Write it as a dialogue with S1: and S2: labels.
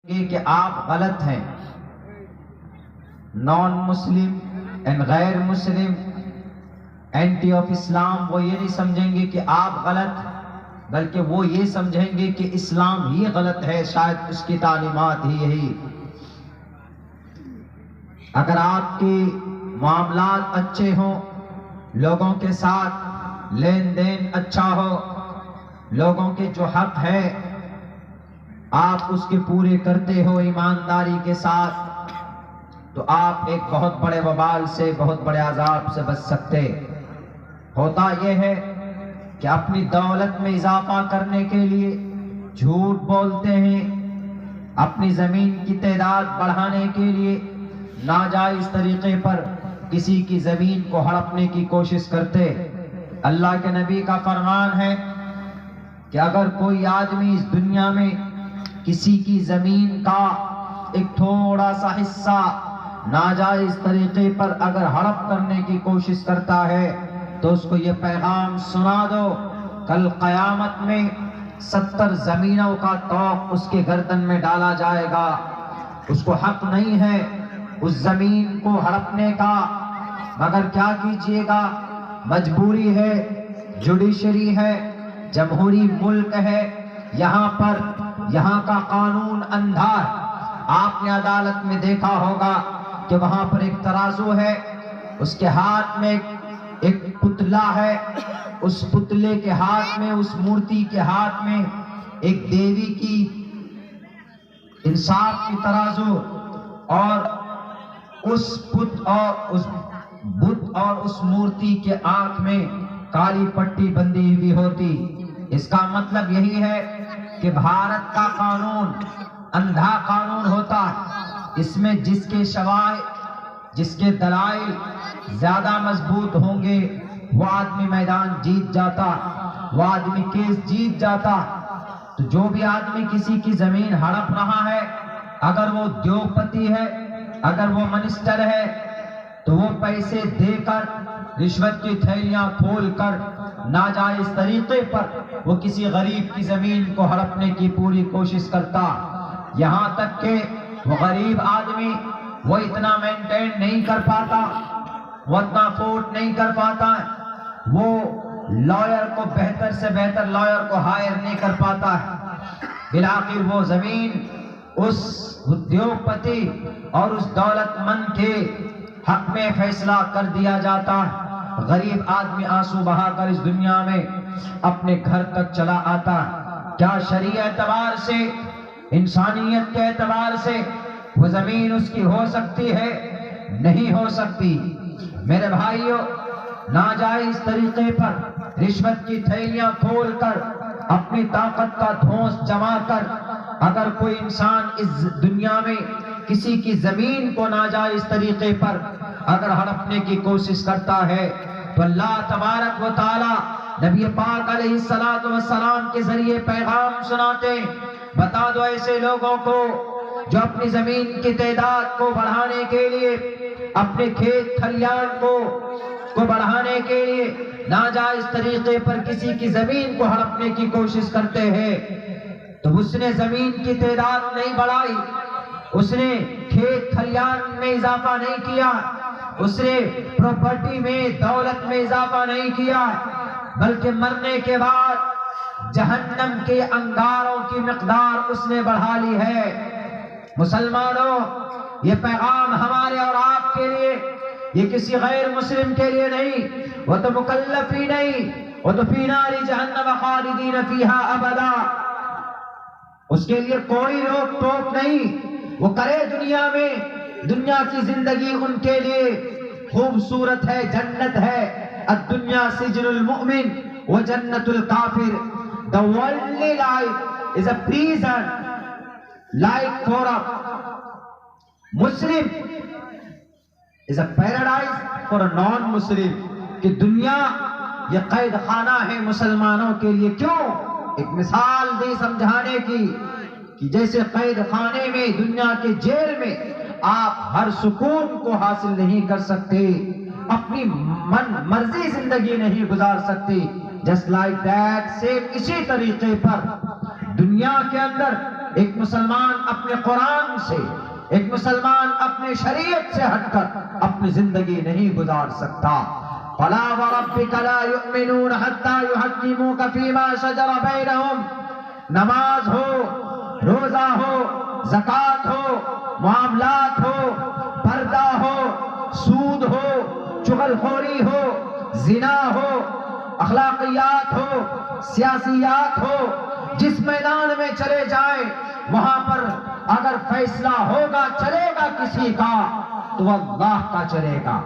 S1: کہ آپ غلط ہیں. نان مسلم اینڈ غیر مسلم اینٹی آف اسلام وہ یہ نہیں سمجھیں گے کہ آپ غلط، بلکہ وہ یہ سمجھیں گے کہ اسلام ہی غلط ہے، شاید اس کی تعلیمات ہی یہی. اگر آپ کے معاملات اچھے ہوں، لوگوں کے ساتھ لین دین اچھا ہو، لوگوں کے جو حق ہے آپ اس کے پورے کرتے ہو ایمانداری کے ساتھ، تو آپ ایک بہت بڑے وبال سے، بہت بڑے عذاب سے بچ سکتے. ہوتا یہ ہے کہ اپنی دولت میں اضافہ کرنے کے لیے جھوٹ بولتے ہیں، اپنی زمین کی تعداد بڑھانے کے لیے ناجائز طریقے پر کسی کی زمین کو ہڑپنے کی کوشش کرتے. اللہ کے نبی کا فرمان ہے کہ اگر کوئی آدمی اس دنیا میں کسی کی زمین کا ایک تھوڑا سا حصہ ناجائز طریقے پر اگر ہڑپ کرنے کی کوشش کرتا ہے تو اس کو یہ پیغام سنا دو، کل قیامت میں 70 زمینوں کا طوق اس کے گردن میں ڈالا جائے گا. اس کو حق نہیں ہے اس زمین کو ہڑپنے کا، مگر کیا کیجئے گا، مجبوری ہے، جوڈیشری ہے، جمہوری ملک ہے، یہاں کا قانون اندھا ہے. آپ نے عدالت میں دیکھا ہوگا کہ وہاں پر ایک ترازو ہے، اس کے ہاتھ میں ایک پتلا ہے، اس پتلے کے ہاتھ میں، اس مورتی کے ہاتھ میں ایک دیوی کی انصاف کی ترازو، اور اس بت اور اس مورتی کے آنکھ میں کالی پٹی بندھی ہوئی ہوتی. اس کا مطلب یہی ہے کہ بھارت کا قانون اندھا قانون ہوتا ہے. اس میں جس کے شواہد، جس کے دلائل زیادہ مضبوط ہوں گے وہ آدمی میدان جیت جاتا، وہ آدمی کیس جیت جاتا. تو جو بھی آدمی کسی کی زمین ہڑپ رہا ہے، اگر وہ دیوپتی ہے، اگر وہ منسٹر ہے، تو وہ پیسے دے کر، رشوت کی تھیلیاں کھول کر، ناجائز طریقے پر وہ کسی غریب کی زمین کو ہڑپنے کی پوری کوشش کرتا. یہاں تک کہ وہ غریب آدمی وہ اتنا مینٹین نہیں کر پاتا، وہ اتنا افورڈ نہیں کر پاتا، وہ لائر کو بہتر سے بہتر لائر کو ہائر نہیں کر پاتا ہے. بالآخر وہ زمین اس ادیوگپتی اور اس دولت مند کے حق میں فیصلہ کر دیا جاتا ہے. غریب آدمی آنسو بہا کر اس دنیا میں اپنے گھر تک چلا آتا. کیا شرعی اعتبار سے، انسانیت کے اعتبار سے وہ زمین اس کی ہو سکتی ہے؟ نہیں ہو سکتی. میرے بھائیوں، ناجائز طریقے پر رشوت کی تھیلیاں کھول کر، اپنی طاقت کا دھونس جما کر اگر کوئی انسان اس دنیا میں کسی کی زمین کو ناجائز طریقے پر اگر ہڑپنے کی کوشش کرتا ہے تو اللہ تبارک و تعالی نبی پاک علیہ السلام کے ذریعے پیغام سناتے، بتا دو ایسے لوگوں کو جو اپنی زمین کی تعداد کو بڑھانے کے لیے، اپنے کھیت کھلیان کو بڑھانے کے لیے ناجائز طریقے پر کسی کی زمین کو ہڑپنے کی کوشش کرتے ہیں، تو اس نے زمین کی تعداد نہیں بڑھائی، اس نے کھیت کھلیان میں اضافہ نہیں کیا، اس نے پراپرٹی میں، دولت میں اضافہ نہیں کیا، بلکہ مرنے کے بعد جہنم کے انگاروں کی مقدار اس نے بڑھا لی ہے. مسلمانوں، یہ پیغام ہمارے اور آپ کے لیے، یہ کسی غیر مسلم کے لیے نہیں. وہ تو مکلف ہی نہیں، وہ تو فی نار جہنم خالدین فیہا ابدا، اس کے لیے کوئی روک ٹوک نہیں. وہ کرے دنیا میں، دنیا کی زندگی ان کے لیے خوبصورت ہے، جنت ہے. الدنیا سجن المؤمن و جنت الکافر. The worldly life is a prison, like for a Muslim is a paradise for a non-Muslim. کہ دنیا یہ قید خانہ ہے مسلمانوں کے لیے. کیوں؟ ایک مثال دی سمجھانے کی کہ جیسے قید خانے میں، دنیا کے جیل میں آپ ہر سکون کو حاصل نہیں کر سکتے، اپنی من مرضی زندگی نہیں گزار سکتے، just like that، سیم اسی طریقے پر دنیا کے اندر ایک مسلمان اپنے قرآن سے، ایک مسلمان اپنے شریعت سے ہٹ کر اپنی زندگی نہیں گزار سکتا۔ فَلَا وَرَبِّكَ لَا يُؤْمِنُونَ حَتَّى يُحَكِّمُوكَ فِي مَا شَجَرَ بَيْنَهُمْ۔ نماز ہو، روزہ ہو، زکوٰۃ ہو، معاملات ہو، پردہ ہو، سود ہو، چغل خوری ہو، زنا ہو، اخلاقیات ہو، سیاسیات ہو، جس میدان میں چلے جائیں وہاں پر اگر فیصلہ ہوگا چلے گا کسی کا تو اللہ کا چلے گا۔